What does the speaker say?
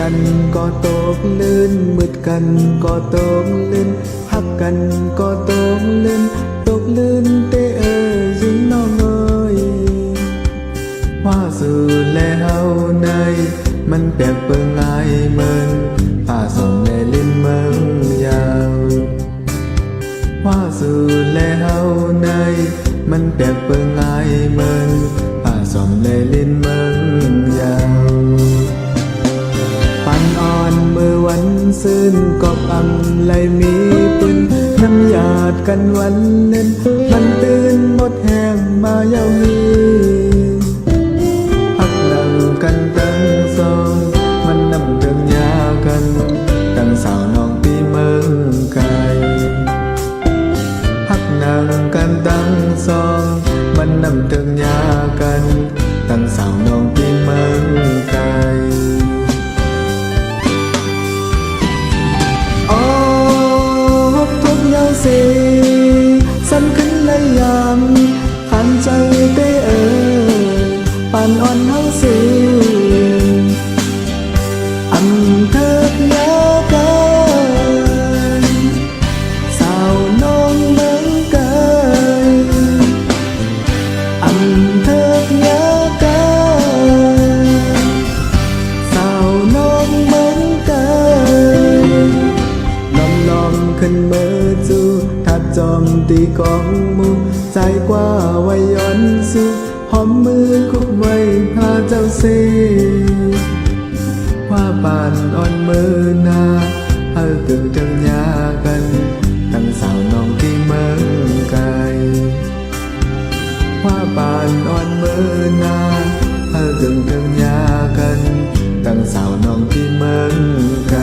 กันก็ตกลื่นมืดกันก็ตกลื่นหักกันก็ตกลื่นตกลื่นเตเอ้ยยิงน้องเอ้ยว่าสู่แลเฮาในมันแปลกเปิงอายเหมือนป่าสมในลิ้นเมืองยาวว่าสู่แลเฮาในมันแปลกเปิงอายเหมือนป่าสมในลิ้นเมืองยาวปันอ่อนมือวันซื่นกอบอำไลมีปืนน้ำหยาดกันวันเล่นมันตื่นหมดแห้งมาเย้าฮีหักหลังกันตั้งสองมันนำเดิมยากันตั้งสาวน้องปีเมืองไกลหักนางกันตั้งสองมันนำเดิมยากันตั้งสาวน้องปีเมืองไกลสิสั่นขึ้นเลยยามขันใจเต้เอ๋ยปานอ่อนเฮาสิอันเถิดยากันสาวน้องเมืองไกลอันเถิดยากันสาวน้องเมืองไกลล้อมขึ้นมือจูถ้าจอมตีกองมูใจกว่าไว้ย้อนสู้หอมมือคุกไว้พาเจ้าเสว่าปานอ่อนมือนาเฮาตึงจังยากันตั้งสาวน้องที่เมืองไกลว่าปานอ่อนมือนาเฮาตึงจังยากันตั้งสาวน้องที่เมืองไกล